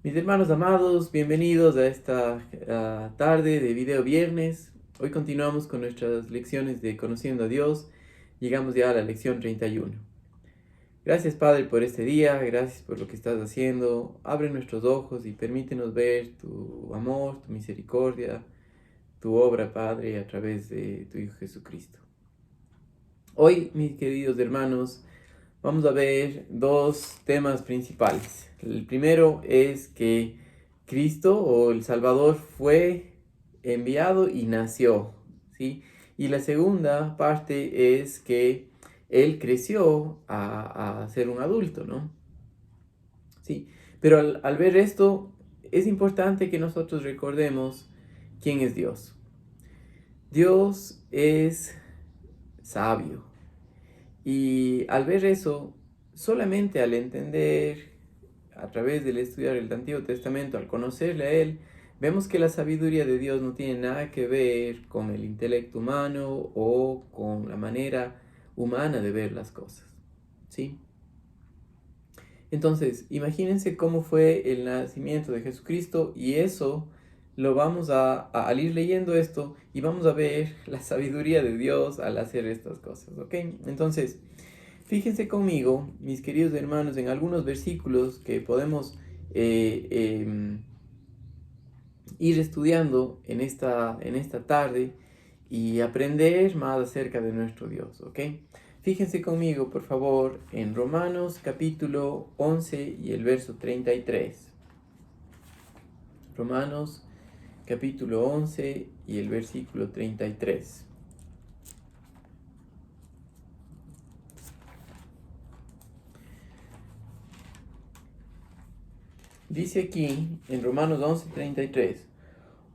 Mis hermanos amados, bienvenidos a esta tarde de video viernes. Hoy continuamos con nuestras lecciones de Conociendo a Dios. Llegamos ya a la lección 31. Gracias, Padre, por este día. Gracias por lo que estás haciendo. Abre nuestros ojos y permítenos ver tu amor, tu misericordia, tu obra, Padre, a través de tu Hijo Jesucristo. Hoy, mis queridos hermanos, vamos a ver dos temas principales. El primero es que Cristo o el Salvador fue enviado y nació, ¿sí? Y la segunda parte es que Él creció a ser un adulto, ¿no? Sí, pero al ver esto, es importante que nosotros recordemos quién es Dios. Dios es sabio. Y al ver eso, solamente al entender, a través del estudiar el Antiguo Testamento, al conocerle a Él, vemos que la sabiduría de Dios no tiene nada que ver con el intelecto humano o con la manera humana de ver las cosas. ¿Sí? Entonces, imagínense cómo fue el nacimiento de Jesucristo y eso lo vamos al ir leyendo esto y vamos a ver la sabiduría de Dios al hacer estas cosas, ¿ok? Entonces, fíjense conmigo, mis queridos hermanos, en algunos versículos que podemos eh, em, ir estudiando en esta tarde y aprender más acerca de nuestro Dios, ¿ok? Fíjense conmigo, por favor, en Romanos capítulo 11 y el verso 33. Romanos capítulo 11 y el versículo 33. Dice aquí en Romanos 11:33,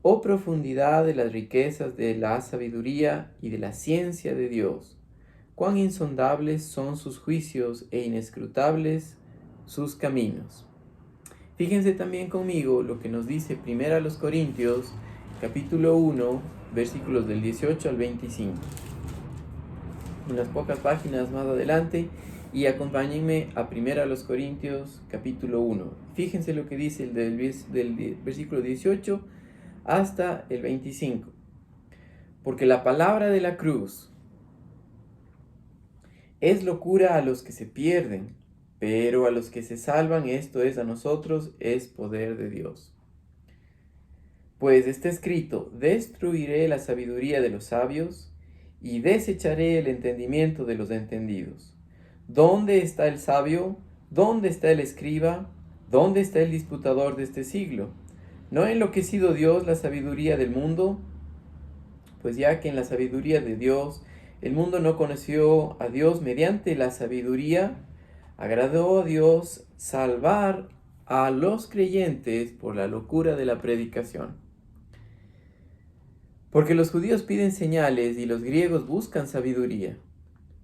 oh profundidad de las riquezas de la sabiduría y de la ciencia de Dios, cuán insondables son sus juicios e inescrutables sus caminos. Fíjense también conmigo lo que nos dice 1 Corintios capítulo 1 versículos del 18 al 25. Unas pocas páginas más adelante y acompáñenme a 1 Corintios capítulo 1. Fíjense lo que dice del versículo 18 hasta el 25. Porque la palabra de la cruz es locura a los que se pierden, pero a los que se salvan, esto es a nosotros, es poder de Dios. Pues está escrito, destruiré la sabiduría de los sabios y desecharé el entendimiento de los entendidos. ¿Dónde está el sabio? ¿Dónde está el escriba? ¿Dónde está el disputador de este siglo? ¿No ha enloquecido Dios la sabiduría del mundo? Pues ya que en la sabiduría de Dios el mundo no conoció a Dios mediante la sabiduría, agradó a Dios salvar a los creyentes por la locura de la predicación. Porque los judíos piden señales y los griegos buscan sabiduría,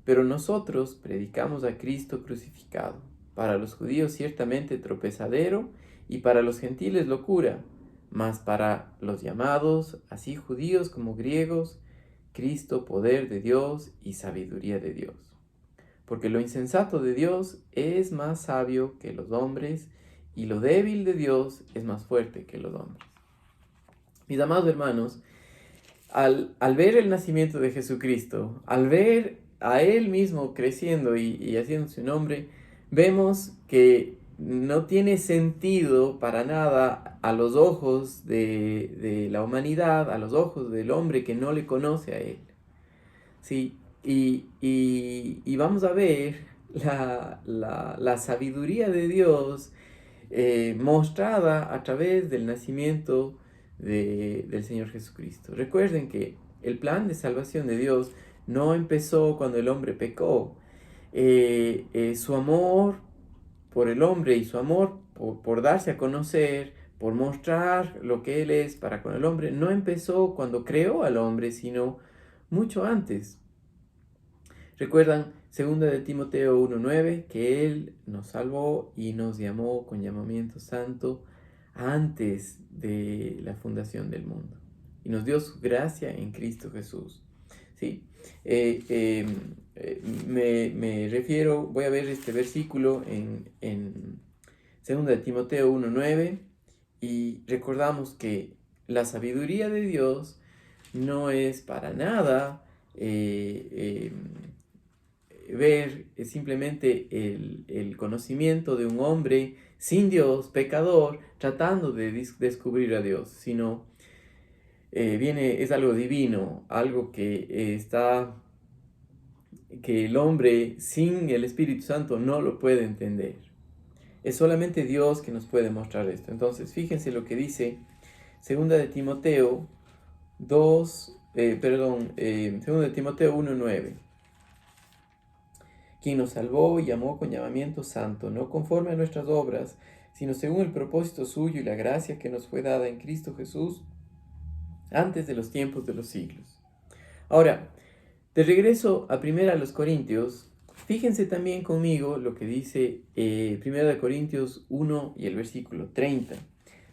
pero nosotros predicamos a Cristo crucificado, para los judíos ciertamente tropezadero y para los gentiles locura, mas para los llamados, así judíos como griegos, Cristo poder de Dios y sabiduría de Dios. Porque lo insensato de Dios es más sabio que los hombres, y lo débil de Dios es más fuerte que los hombres. Mis amados hermanos, al ver el nacimiento de Jesucristo, al ver a Él mismo creciendo y haciendo su nombre, vemos que no tiene sentido para nada a los ojos de la humanidad, a los ojos del hombre que no le conoce a Él. Sí, y vamos a ver la sabiduría de Dios mostrada a través del nacimiento del Señor Jesucristo. Recuerden que el plan de salvación de Dios no empezó cuando el hombre pecó. Su amor por el hombre y su amor por darse a conocer, por mostrar lo que Él es para con el hombre, no empezó cuando creó al hombre, sino mucho antes. Recuerdan 2 de Timoteo 1:9 que Él nos salvó y nos llamó con llamamiento santo antes de la fundación del mundo. Y nos dio su gracia en Cristo Jesús. ¿Sí? Me refiero, voy a ver este versículo en 2 de Timoteo 1:9. Y recordamos que la sabiduría de Dios no es para nada ver simplemente el conocimiento de un hombre sin Dios, pecador, tratando de descubrir a Dios, sino es algo divino, algo que el hombre sin el Espíritu Santo no lo puede entender. Es solamente Dios que nos puede mostrar esto. Entonces, fíjense lo que dice Segunda de Timoteo 1:9. Quien nos salvó y llamó con llamamiento santo, no conforme a nuestras obras, sino según el propósito suyo y la gracia que nos fue dada en Cristo Jesús antes de los tiempos de los siglos. Ahora, de regreso a 1 Corintios, fíjense también conmigo lo que dice 1 Corintios 1 y el versículo 30.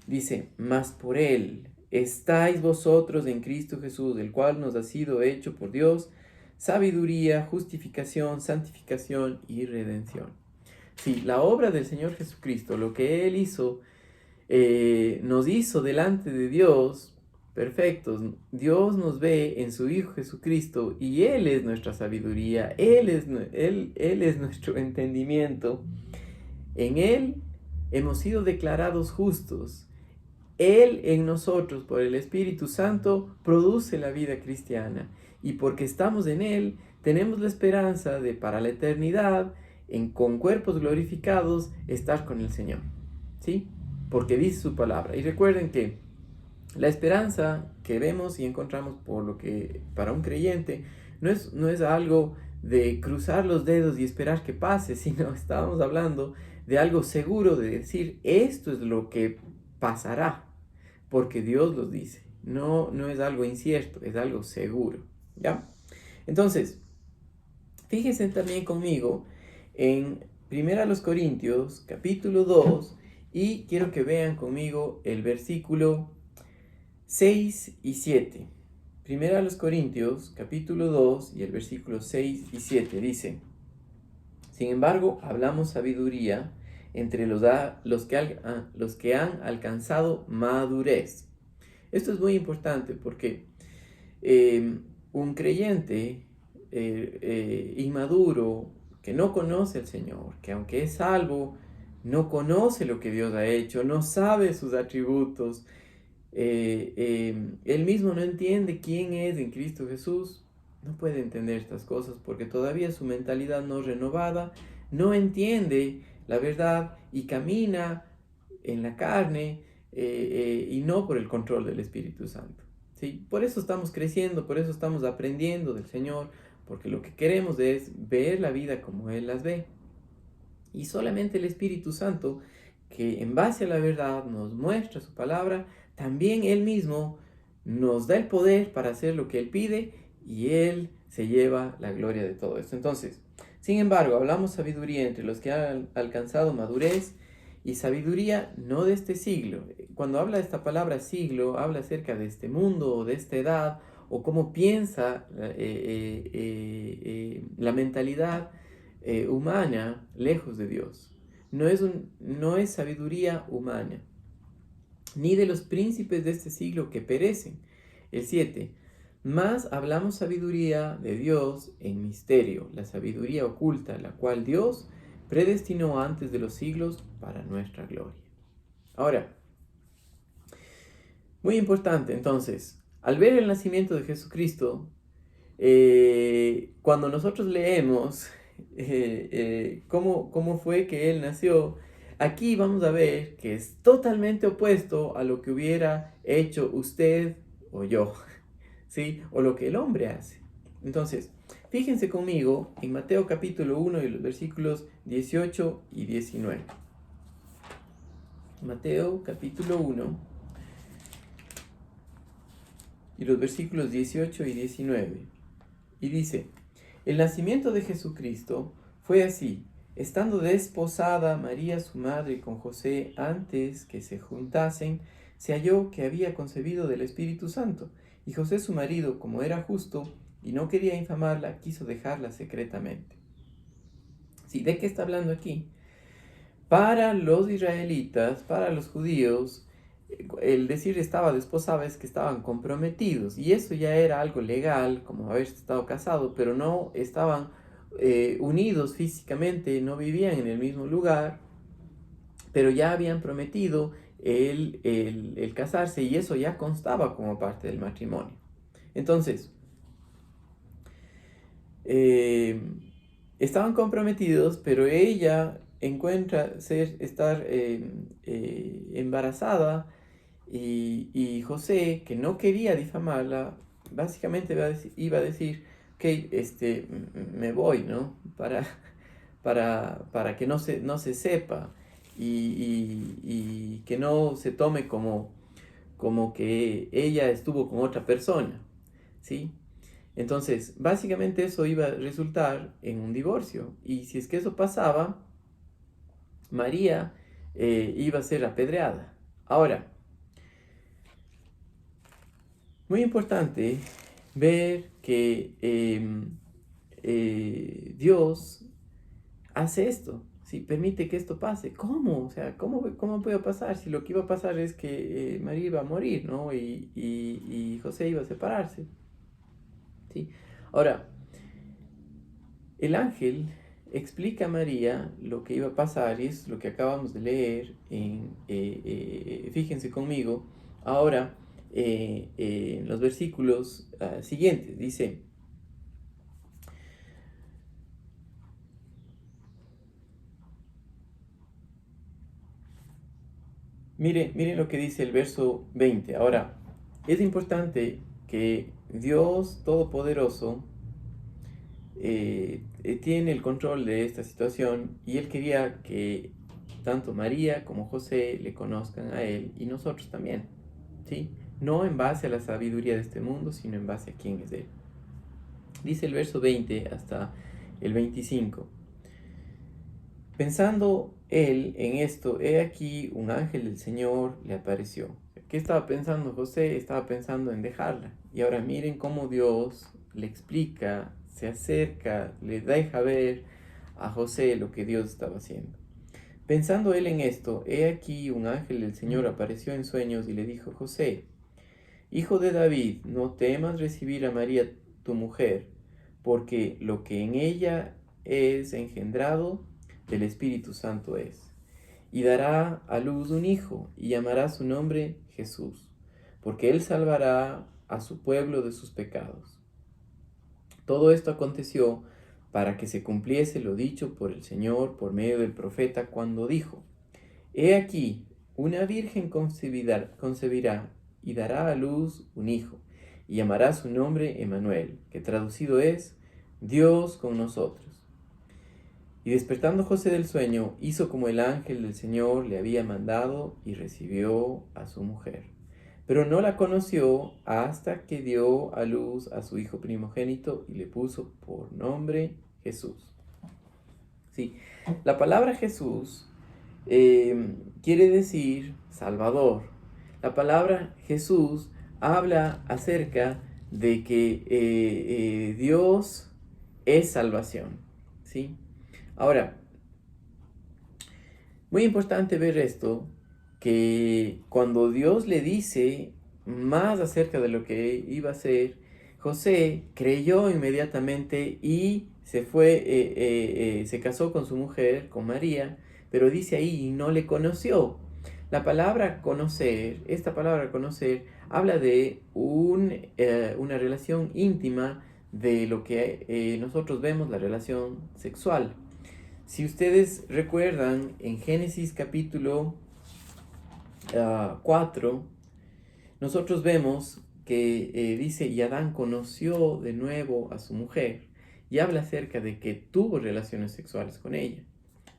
Dice, mas por Él estáis vosotros en Cristo Jesús, el cual nos ha sido hecho por Dios sabiduría, justificación, santificación y redención. Sí, la obra del Señor Jesucristo, lo que Él hizo, nos hizo delante de Dios perfectos. Dios nos ve en su Hijo Jesucristo y Él es nuestra sabiduría, Él es nuestro entendimiento. En Él hemos sido declarados justos. Él en nosotros, por el Espíritu Santo, produce la vida cristiana. Y porque estamos en Él, tenemos la esperanza de para la eternidad, con cuerpos glorificados, estar con el Señor. ¿Sí? Porque dice su palabra. Y recuerden que la esperanza que vemos y encontramos para un creyente no es algo de cruzar los dedos y esperar que pase, sino estamos hablando de algo seguro, de decir, esto es lo que pasará, porque Dios lo dice. No es algo incierto, es algo seguro, ¿ya? Entonces, fíjense también conmigo en 1 Corintios, capítulo 2, y quiero que vean conmigo el versículo 6 y 7. 1 Corintios, capítulo 2, y el versículo 6 y 7 dice, sin embargo, hablamos sabiduría entre los que han alcanzado madurez. Esto es muy importante porque un creyente inmaduro, que no conoce al Señor, que aunque es salvo, no conoce lo que Dios ha hecho, no sabe sus atributos, él mismo no entiende quién es en Cristo Jesús, no puede entender estas cosas porque todavía su mentalidad no renovada, no entiende la verdad y camina en la carne y no por el control del Espíritu Santo. ¿Sí? Por eso estamos creciendo, por eso estamos aprendiendo del Señor, porque lo que queremos es ver la vida como Él las ve. Y solamente el Espíritu Santo, que en base a la verdad nos muestra su palabra, también Él mismo nos da el poder para hacer lo que Él pide y Él se lleva la gloria de todo esto. Entonces, sin embargo, hablamos sabiduría entre los que han alcanzado madurez y sabiduría no de este siglo. Cuando habla de esta palabra siglo, habla acerca de este mundo o de esta edad o cómo piensa la mentalidad humana lejos de Dios. No es sabiduría humana, ni de los príncipes de este siglo que perecen. El 7. Más hablamos sabiduría de Dios en misterio, la sabiduría oculta, la cual Dios predestinó antes de los siglos para nuestra gloria. Ahora, muy importante entonces, al ver el nacimiento de Jesucristo, cuando nosotros leemos cómo fue que Él nació, aquí vamos a ver que es totalmente opuesto a lo que hubiera hecho usted o yo, ¿sí? O lo que el hombre hace. Entonces, fíjense conmigo en Mateo capítulo 1 y los versículos 18 y 19. Mateo capítulo 1 y los versículos 18 y 19. Y dice, el nacimiento de Jesucristo fue así. Estando desposada María su madre con José antes que se juntasen, se halló que había concebido del Espíritu Santo. Y José su marido, como era justo y no quería infamarla, quiso dejarla secretamente. ¿Sí? ¿De qué está hablando aquí? Para los israelitas, para los judíos, el decir estaba desposada es que estaban comprometidos y eso ya era algo legal, como haber estado casado, pero no estaban unidos físicamente, no vivían en el mismo lugar, pero ya habían prometido el casarse y eso ya constaba como parte del matrimonio. Entonces, eh, estaban comprometidos, pero ella encuentra estar embarazada y José, que no quería difamarla, básicamente iba a decir, ok, me voy, ¿no? Para que no se sepa y que no se tome como que ella estuvo con otra persona, ¿sí? Entonces, básicamente eso iba a resultar en un divorcio. Y si es que eso pasaba, María iba a ser apedreada. Ahora, muy importante ver que Dios hace esto, ¿sí? Permite que esto pase. ¿Cómo? O sea, ¿cómo puede pasar si lo que iba a pasar es que María iba a morir, ¿no? Y José iba a separarse, ¿sí? Ahora, el ángel explica a María lo que iba a pasar y es lo que acabamos de leer fíjense conmigo, ahora en los versículos siguientes. Dice, miren lo que dice el verso 20. Ahora, es importante que Dios Todopoderoso tiene el control de esta situación y Él quería que tanto María como José le conozcan a Él y nosotros también, ¿sí? No en base a la sabiduría de este mundo, sino en base a quién es Él. Dice el verso 20 hasta el 25. Pensando él en esto, he aquí un ángel del Señor le apareció. ¿Qué estaba pensando José? Estaba pensando en dejarla. Y ahora miren cómo Dios le explica, se acerca, le deja ver a José lo que Dios estaba haciendo. Pensando él en esto, he aquí un ángel del Señor apareció en sueños y le dijo, José, hijo de David, no temas recibir a María tu mujer, porque lo que en ella es engendrado del Espíritu Santo es. Y dará a luz un hijo, y llamará su nombre Jesús, porque él salvará a su pueblo de sus pecados. Todo esto aconteció para que se cumpliese lo dicho por el Señor por medio del profeta cuando dijo, He aquí, una virgen concebirá y dará a luz un hijo, y llamará su nombre Emmanuel, que traducido es Dios con nosotros. Y despertando José del sueño, hizo como el ángel del Señor le había mandado y recibió a su mujer. Pero no la conoció hasta que dio a luz a su hijo primogénito y le puso por nombre Jesús. Sí, la palabra Jesús quiere decir Salvador. La palabra Jesús habla acerca de que Dios es salvación, ¿sí? Ahora, muy importante ver esto, que cuando Dios le dice más acerca de lo que iba a hacer, José creyó inmediatamente y se fue, se casó con su mujer, con María, pero dice ahí, y no le conoció. La palabra conocer, esta palabra conocer, habla de una relación íntima de lo que nosotros vemos, la relación sexual. Si ustedes recuerdan, en Génesis capítulo 4, nosotros vemos que dice, y Adán conoció de nuevo a su mujer, y habla acerca de que tuvo relaciones sexuales con ella.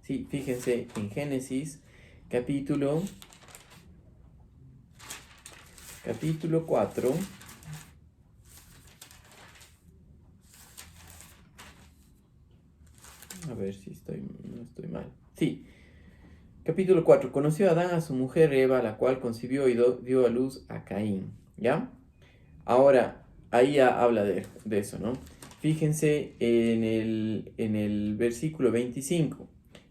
Sí, fíjense en Génesis capítulo 4. A ver si no estoy mal. Sí, capítulo 4. Conoció Adán a su mujer Eva, la cual concibió y dio a luz a Caín. ¿Ya? Ahora, ahí ya habla de eso, ¿no? Fíjense en el versículo 25.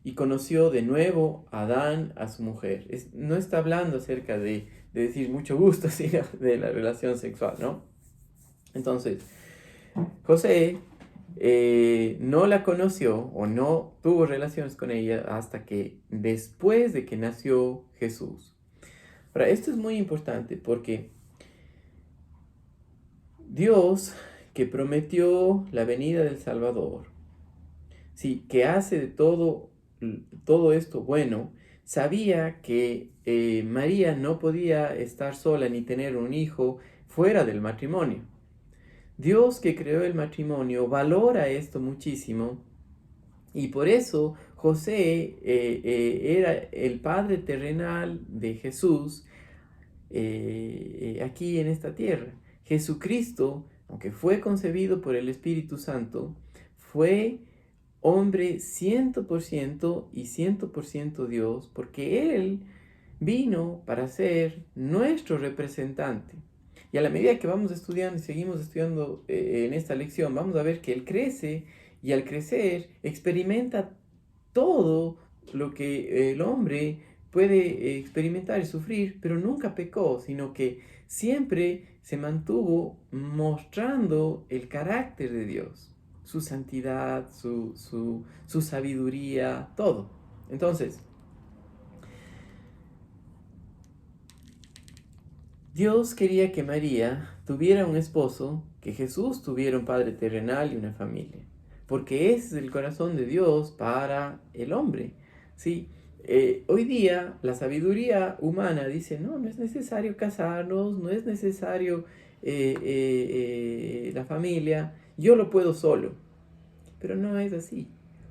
y conoció de nuevo a Adán, a su mujer. No está hablando acerca de decir mucho gusto, sino de la relación sexual, ¿no? Entonces, José no la conoció o no tuvo relaciones con ella hasta que después de que nació Jesús. Ahora, esto es muy importante porque Dios, que prometió la venida del Salvador, sí, que hace de todo esto bueno, sabía que María no podía estar sola ni tener un hijo fuera del matrimonio. Dios, que creó el matrimonio, valora esto muchísimo, y por eso José era el padre terrenal de Jesús aquí en esta tierra. Jesucristo, aunque fue concebido por el Espíritu Santo, fue hombre 100% y 100% Dios, porque Él vino para ser nuestro representante. Y a la medida que vamos estudiando y seguimos estudiando en esta lección, vamos a ver que Él crece y al crecer experimenta todo lo que el hombre puede experimentar y sufrir, pero nunca pecó, sino que siempre se mantuvo mostrando el carácter de Dios, su santidad, su sabiduría, todo. Entonces, Dios quería que María tuviera un esposo, que Jesús tuviera un padre terrenal y una familia, porque ese es el corazón de Dios para el hombre, ¿sí? Hoy día la sabiduría humana dice, no, no es necesario casarnos, no es necesario la familia, yo lo puedo solo, pero no es así,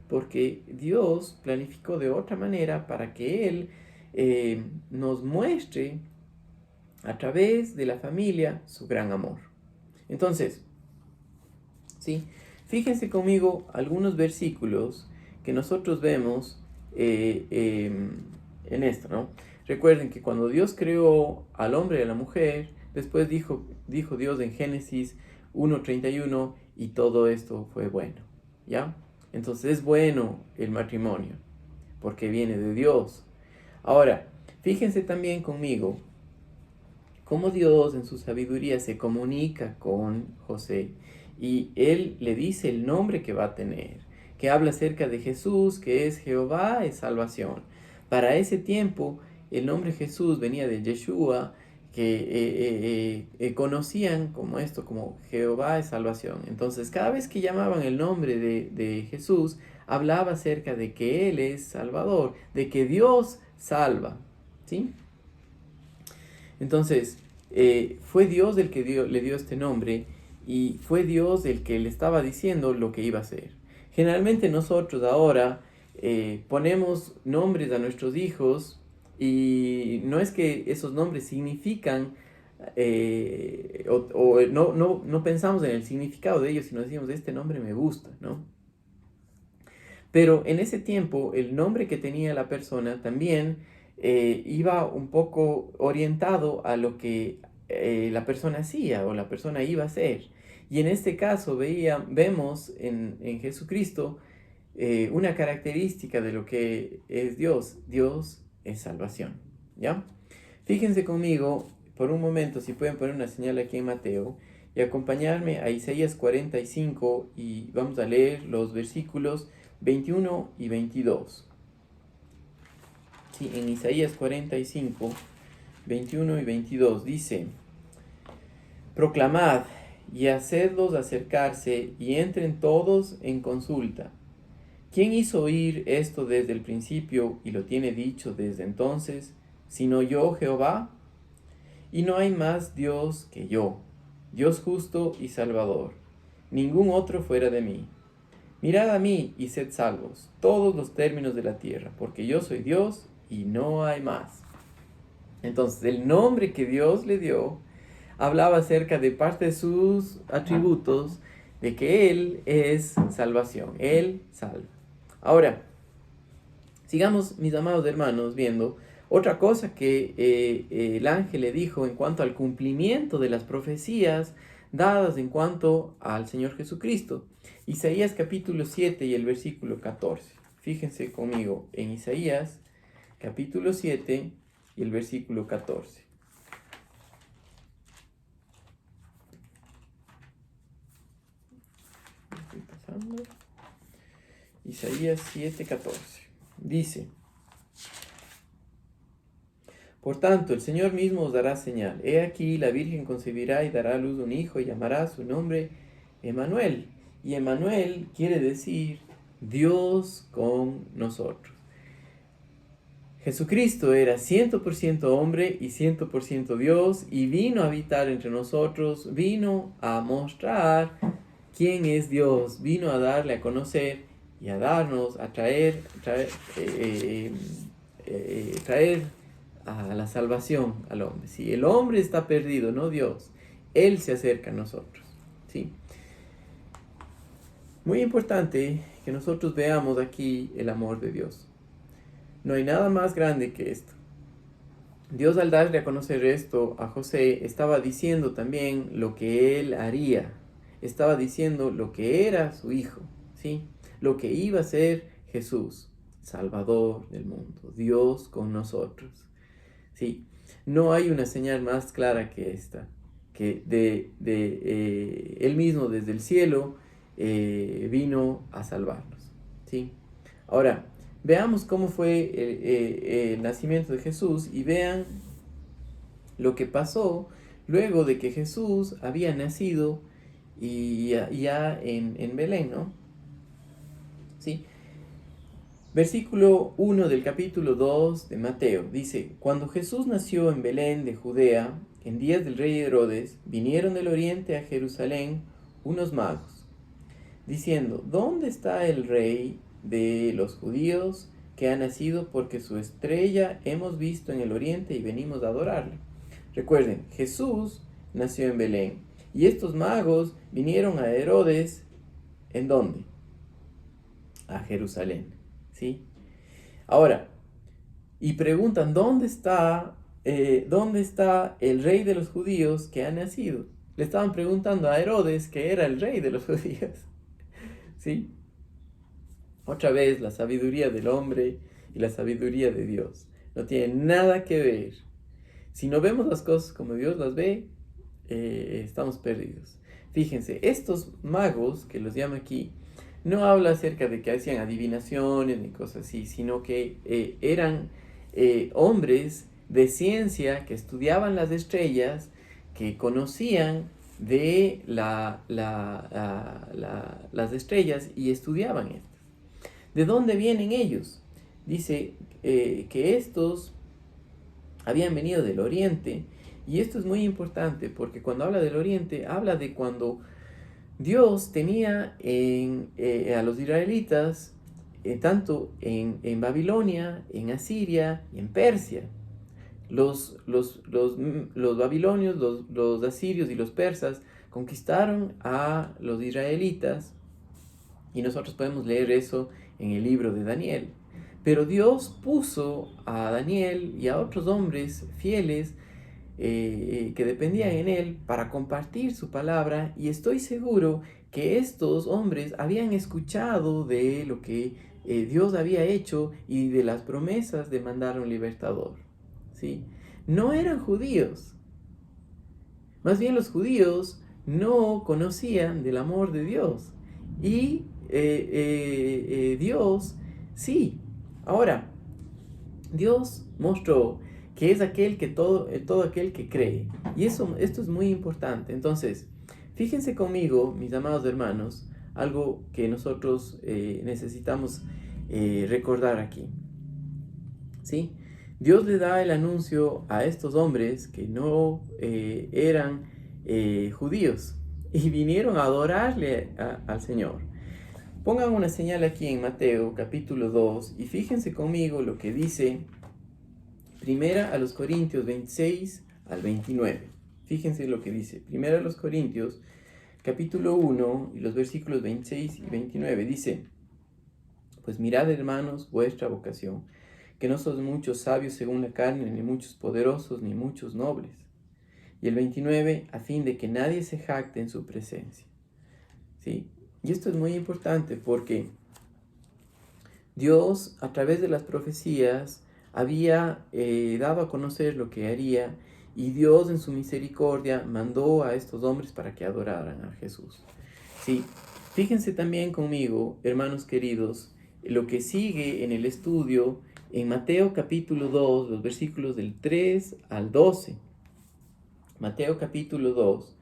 porque Dios planificó de otra manera para que Él nos muestre a través de la familia su gran amor. Entonces, ¿sí? Fíjense conmigo algunos versículos que nosotros vemos en esto, ¿no? Recuerden que cuando Dios creó al hombre y a la mujer, después dijo Dios en Génesis 1:31, y todo esto fue bueno, ¿ya? Entonces es bueno el matrimonio, porque viene de Dios. Ahora, fíjense también conmigo cómo Dios en su sabiduría se comunica con José y él le dice el nombre que va a tener, que habla acerca de Jesús, que es Jehová es salvación. Para ese tiempo el nombre Jesús venía de Yeshua, que conocían como esto, como Jehová es salvación. Entonces cada vez que llamaban el nombre de Jesús, hablaba acerca de que Él es Salvador, de que Dios salva, ¿sí? Entonces, fue Dios el que le dio este nombre y fue Dios el que le estaba diciendo lo que iba a hacer. Generalmente nosotros ahora ponemos nombres a nuestros hijos y no es que esos nombres significan no pensamos en el significado de ellos, sino decimos, este nombre me gusta, ¿no? Pero en ese tiempo el nombre que tenía la persona también iba un poco orientado a lo que la persona hacía o la persona iba a hacer. Y en este caso vemos en Jesucristo una característica de lo que es Dios. Dios es salvación, ¿ya? Fíjense conmigo por un momento, si pueden poner una señal aquí en Mateo, y acompañarme a Isaías 45 y vamos a leer los versículos 21 y 22. Sí, en Isaías 45, 21 y 22 dice: proclamad y hacedlos acercarse y entren todos en consulta. ¿Quién hizo oír esto desde el principio y lo tiene dicho desde entonces, sino yo, Jehová? Y no hay más Dios que yo, Dios justo y salvador, ningún otro fuera de mí. Mirad a mí y sed salvos, todos los términos de la tierra, porque yo soy Dios y no hay más. Entonces, el nombre que Dios le dio hablaba acerca de parte de sus atributos, de que Él es salvación, Él salva. Ahora, sigamos, mis amados hermanos, viendo otra cosa que el ángel le dijo en cuanto al cumplimiento de las profecías dadas en cuanto al Señor Jesucristo. Isaías capítulo 7 y el versículo 14. Fíjense conmigo en Isaías capítulo 7 y el versículo 14. Estoy pasando. Isaías 7:14. Dice: Por tanto, el Señor mismo os dará señal. He aquí, la Virgen concebirá y dará a luz un hijo y llamará su nombre Emmanuel. Y Emmanuel quiere decir Dios con nosotros. Jesucristo era 100% hombre y 100% Dios y vino a habitar entre nosotros, vino a mostrar quién es Dios, vino a darle a conocer y a darnos, a traer a la salvación al hombre. Si el hombre está perdido, no Dios, Él se acerca a nosotros. ¿Sí? Muy importante que nosotros veamos aquí el amor de Dios. No hay nada más grande que esto. Dios, al darle a conocer esto a José, estaba diciendo también lo que él haría. Estaba diciendo lo que era su hijo, ¿sí? Lo que iba a ser Jesús, Salvador del mundo, Dios con nosotros, ¿sí? No hay una señal más clara que esta, que Él mismo desde el cielo vino a salvarnos, ¿sí? Ahora, veamos cómo fue el nacimiento de Jesús y vean lo que pasó luego de que Jesús había nacido y ya en Belén, ¿no? ¿Sí? Versículo 1 del capítulo 2 de Mateo dice: Cuando Jesús nació en Belén de Judea, en días del rey Herodes, vinieron del oriente a Jerusalén unos magos, diciendo: ¿Dónde está el rey de los judíos que ha nacido? Porque su estrella hemos visto en el oriente y venimos a adorarle. Recuerden, Jesús nació en Belén y estos magos vinieron a Herodes, ¿en dónde? A Jerusalén, ¿sí? Ahora, y preguntan: ¿dónde está el rey de los judíos que ha nacido? Le estaban preguntando a Herodes, que era el rey de los judíos, ¿sí? Otra vez, la sabiduría del hombre y la sabiduría de Dios no tienen nada que ver. Si no vemos las cosas como Dios las ve, estamos perdidos. Fíjense, estos magos, que los llama aquí, no habla acerca de que hacían adivinaciones ni cosas así, sino que eran hombres de ciencia que estudiaban las estrellas, que conocían de las estrellas y estudiaban estas. ¿De dónde vienen ellos? Dice que estos habían venido del oriente, y esto es muy importante porque cuando habla del oriente, habla de cuando Dios tenía a los israelitas tanto en Babilonia, en Asiria y en Persia. Los babilonios, los asirios y los persas conquistaron a los israelitas, y nosotros podemos leer eso en el libro de Daniel. Pero Dios puso a Daniel y a otros hombres fieles que dependían en él para compartir su palabra, y estoy seguro que estos hombres habían escuchado de lo que Dios había hecho y de las promesas de mandar un libertador, ¿sí? No eran judíos. Más bien, los judíos no conocían del amor de Dios. Y Dios, sí. Ahora, Dios mostró que es aquel que todo aquel que cree. Y esto es muy importante. Entonces, fíjense conmigo, mis amados hermanos, algo que nosotros necesitamos recordar aquí. ¿Sí? Dios le da el anuncio a estos hombres que no eran judíos y vinieron a adorarle al Señor. Pongan una señal aquí en Mateo capítulo 2 y fíjense conmigo lo que dice Primera a los Corintios 26 al 29. Fíjense lo que dice Primera a los Corintios capítulo 1 y los versículos 26 y 29. Dice: Pues mirad, hermanos, vuestra vocación, que no sois muchos sabios según la carne, ni muchos poderosos, ni muchos nobles. Y el 29, a fin de que nadie se jacte en su presencia. ¿Sí? Y esto es muy importante porque Dios, a través de las profecías, había dado a conocer lo que haría, y Dios en su misericordia mandó a estos hombres para que adoraran a Jesús. Sí, fíjense también conmigo, hermanos queridos, lo que sigue en el estudio en Mateo capítulo 2, los versículos del 3 al 12. Mateo capítulo 2,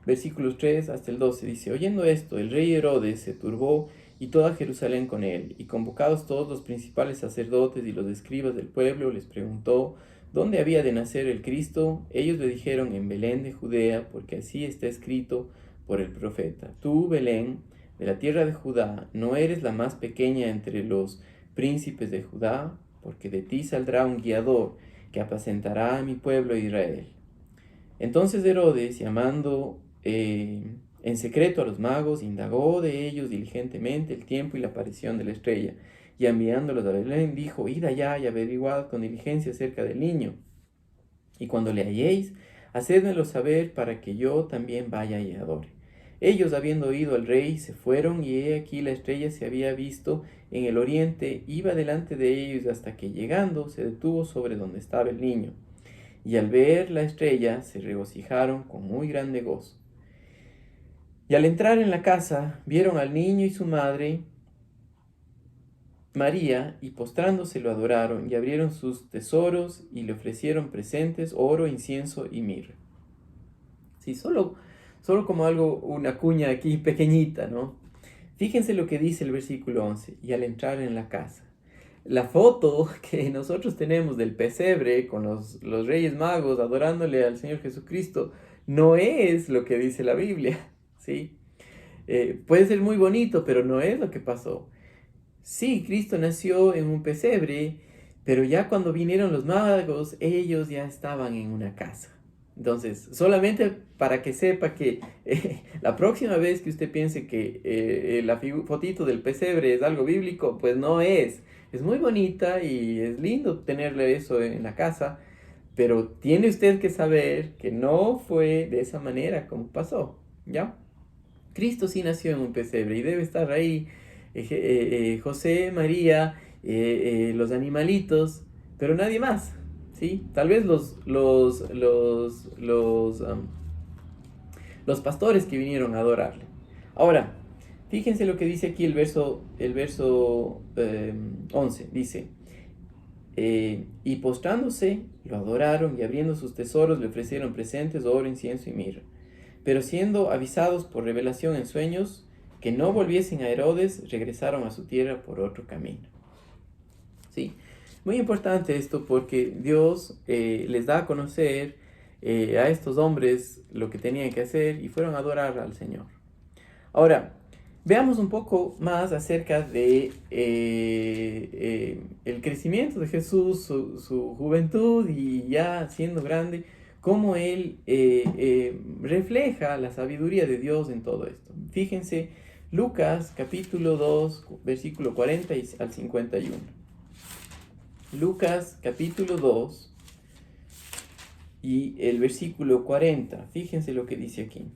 versículos 3 hasta el 12, dice: oyendo esto, el rey Herodes se turbó y toda Jerusalén con él, y convocados todos los principales sacerdotes y los escribas del pueblo, les preguntó dónde había de nacer el Cristo. Ellos le dijeron: en Belén de Judea, porque así está escrito por el profeta: tú, Belén, de la tierra de Judá, no eres la más pequeña entre los príncipes de Judá, porque de ti saldrá un guiador que apacentará a mi pueblo Israel. Entonces Herodes, llamando en secreto a los magos, indagó de ellos diligentemente el tiempo y la aparición de la estrella, y enviándolos a Belén, dijo: id allá y averiguad con diligencia acerca del niño, y cuando le halléis, hacedmelo saber para que yo también vaya y adore. Ellos, habiendo oído al rey, se fueron, y he aquí la estrella se había visto en el oriente, iba delante de ellos hasta que, llegando, se detuvo sobre donde estaba el niño. Y al ver la estrella se regocijaron con muy grande gozo. Y al entrar en la casa, vieron al niño y su madre María, y postrándose lo adoraron, y abrieron sus tesoros y le ofrecieron presentes: oro, incienso y mirra. Sí, solo como algo, una cuña aquí pequeñita, ¿no? Fíjense lo que dice el versículo 11: y al entrar en la casa. La foto que nosotros tenemos del pesebre con los Reyes Magos adorándole al Señor Jesucristo no es lo que dice la Biblia, ¿sí? Puede ser muy bonito, pero no es lo que pasó. Sí, Cristo nació en un pesebre, pero ya cuando vinieron los magos, ellos ya estaban en una casa. Entonces, solamente para que sepa que la próxima vez que usted piense que la fotito del pesebre es algo bíblico, pues no es. Es muy bonita y es lindo tenerle eso en la casa, pero tiene usted que saber que no fue de esa manera como pasó, ¿ya? Cristo sí nació en un pesebre y debe estar ahí José, María, los animalitos, pero nadie más, ¿sí? Tal vez los pastores que vinieron a adorarle. Ahora, fíjense lo que dice aquí el verso 11. Dice: y postrándose, lo adoraron, y abriendo sus tesoros le ofrecieron presentes: oro, incienso y mirra. Pero siendo avisados por revelación en sueños que no volviesen a Herodes, regresaron a su tierra por otro camino. ¿Sí? Muy importante esto, porque Dios les da a conocer a estos hombres lo que tenían que hacer, y fueron a adorar al Señor. Ahora, veamos un poco más acerca de el crecimiento de Jesús, su juventud y ya siendo grande, cómo Él refleja la sabiduría de Dios en todo esto. Fíjense, Lucas capítulo 2, versículo 40 al 51. Lucas capítulo 2 y el versículo 40. Fíjense lo que dice aquí.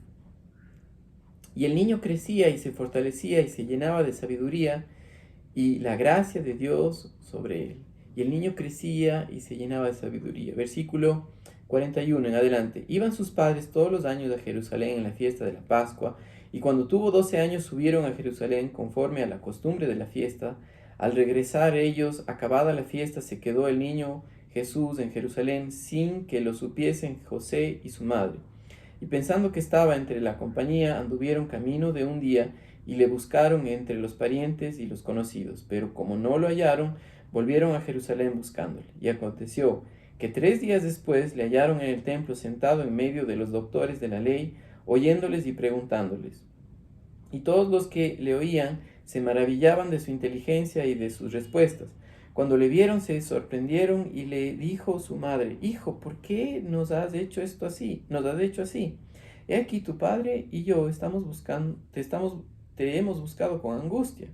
Y el niño crecía y se fortalecía y se llenaba de sabiduría, y la gracia de Dios sobre él. Y el niño crecía y se llenaba de sabiduría. Versículo 41 en adelante. Iban sus padres todos los años a Jerusalén en la fiesta de la Pascua, y cuando tuvo 12 años subieron a Jerusalén conforme a la costumbre de la fiesta. Al regresar ellos, acabada la fiesta, se quedó el niño Jesús en Jerusalén sin que lo supiesen José y su madre. Y pensando que estaba entre la compañía, anduvieron camino de un día y le buscaron entre los parientes y los conocidos, pero como no lo hallaron, volvieron a Jerusalén buscándole. Y aconteció que 3 días después le hallaron en el templo sentado en medio de los doctores de la ley, oyéndoles y preguntándoles. Y todos los que le oían se maravillaban de su inteligencia y de sus respuestas. Cuando le vieron se sorprendieron, y le dijo su madre: Hijo, ¿por qué nos has hecho esto así? Nos has hecho así. He aquí tu padre y yo te hemos buscado con angustia.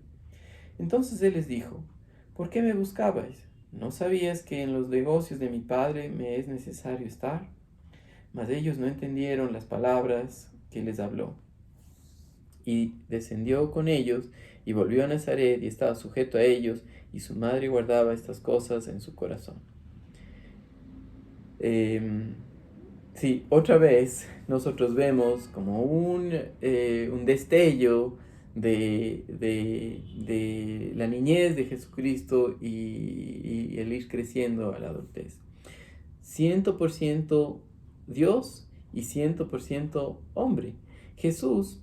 Entonces él les dijo: ¿por qué me buscabais? ¿No sabías que en los negocios de mi padre me es necesario estar? Mas ellos no entendieron las palabras que les habló. Y descendió con ellos, y volvió a Nazaret, y estaba sujeto a ellos, y su madre guardaba estas cosas en su corazón. Sí, otra vez nosotros vemos como un destello de la niñez de Jesucristo y el ir creciendo a la adultez. 100% Dios y 100% hombre. Jesús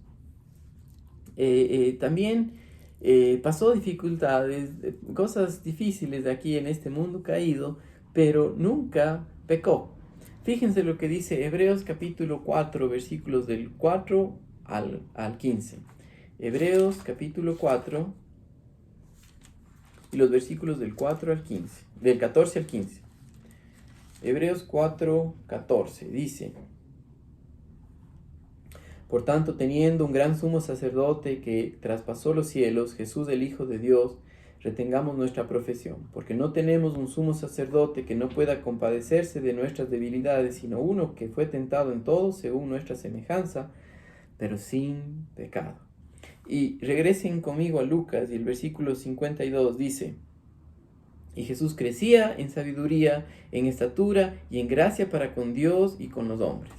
también pasó dificultades, cosas difíciles aquí en este mundo caído, pero nunca pecó. Fíjense lo que dice Hebreos capítulo 4, versículos del 4 al 15. Hebreos capítulo 4 y los versículos del 4 al 15, del 14 al 15. Hebreos 4, 14 dice: Por tanto, teniendo un gran sumo sacerdote que traspasó los cielos, Jesús el Hijo de Dios, retengamos nuestra profesión, porque no tenemos un sumo sacerdote que no pueda compadecerse de nuestras debilidades, sino uno que fue tentado en todo según nuestra semejanza, pero sin pecado. Y regresen conmigo a Lucas, y el versículo 52 dice: Y Jesús crecía en sabiduría, en estatura y en gracia para con Dios y con los hombres.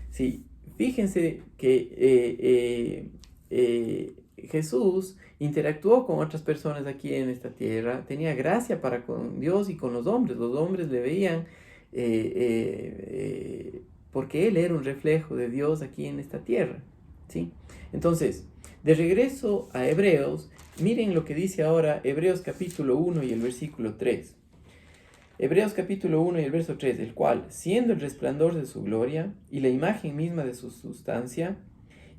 Sí, fíjense que Jesús interactuó con otras personas aquí en esta tierra, tenía gracia para con Dios y con los hombres le veían porque Él era un reflejo de Dios aquí en esta tierra, ¿sí? Entonces, de regreso a Hebreos, miren lo que dice ahora Hebreos capítulo 1 y el versículo 3. Hebreos capítulo 1 y el verso 3, el cual, siendo el resplandor de su gloria y la imagen misma de su sustancia,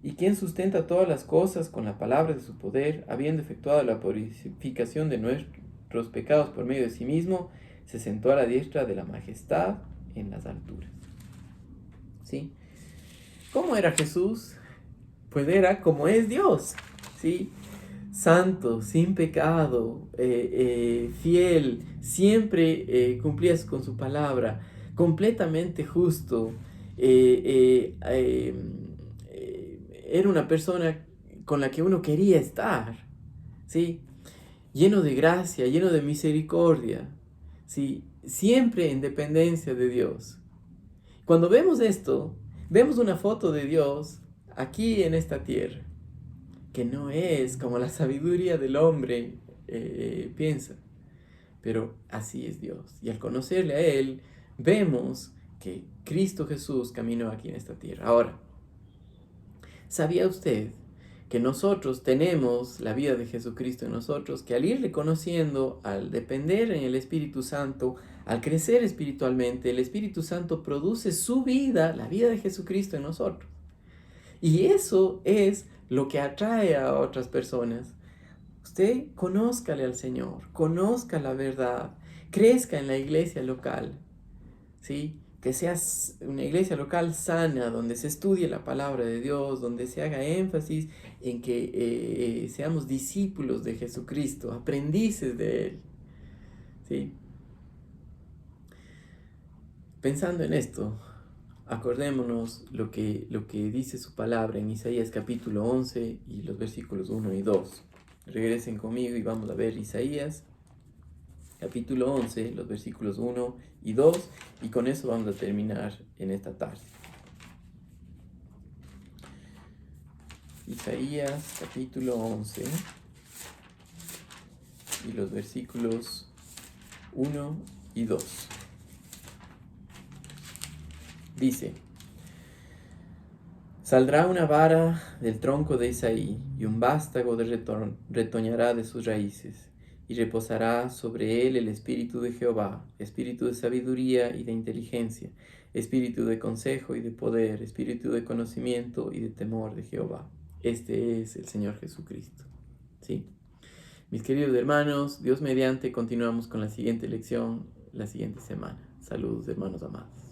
y quien sustenta todas las cosas con la palabra de su poder, habiendo efectuado la purificación de nuestros pecados por medio de sí mismo, se sentó a la diestra de la majestad en las alturas. ¿Sí? ¿Cómo era Jesús? Pues era como es Dios, ¿sí? Santo, sin pecado, fiel, siempre cumplía con su palabra, completamente justo. Era una persona con la que uno quería estar, ¿sí? Lleno de gracia, lleno de misericordia, ¿sí? Siempre en dependencia de Dios. Cuando vemos esto, vemos una foto de Dios aquí en esta tierra, que no es como la sabiduría del hombre piensa, pero así es Dios. Y al conocerle a Él, vemos que Cristo Jesús caminó aquí en esta tierra. Ahora, ¿sabía usted que nosotros tenemos la vida de Jesucristo en nosotros, que al ir reconociendo, al depender en el Espíritu Santo, al crecer espiritualmente, el Espíritu Santo produce su vida, la vida de Jesucristo en nosotros? Y eso es lo que atrae a otras personas. Usted conózcale al Señor, conozca la verdad, crezca en la iglesia local, ¿sí? Que sea una iglesia local sana, donde se estudie la palabra de Dios, donde se haga énfasis en que seamos discípulos de Jesucristo, aprendices de Él, ¿sí? Pensando en esto, acordémonos lo que dice su palabra en Isaías capítulo 11 y los versículos 1 y 2. Regresen conmigo y vamos a ver Isaías capítulo 11, los versículos 1 y 2, y con eso vamos a terminar en esta tarde. Isaías capítulo 11 y los versículos 1 y 2. Dice: Saldrá una vara del tronco de Isaí, y un vástago retoñará de sus raíces, y reposará sobre él el espíritu de Jehová, espíritu de sabiduría y de inteligencia, espíritu de consejo y de poder, espíritu de conocimiento y de temor de Jehová. Este es el Señor Jesucristo. ¿Sí? Mis queridos hermanos, Dios mediante, continuamos con la siguiente lección la siguiente semana. Saludos, hermanos amados.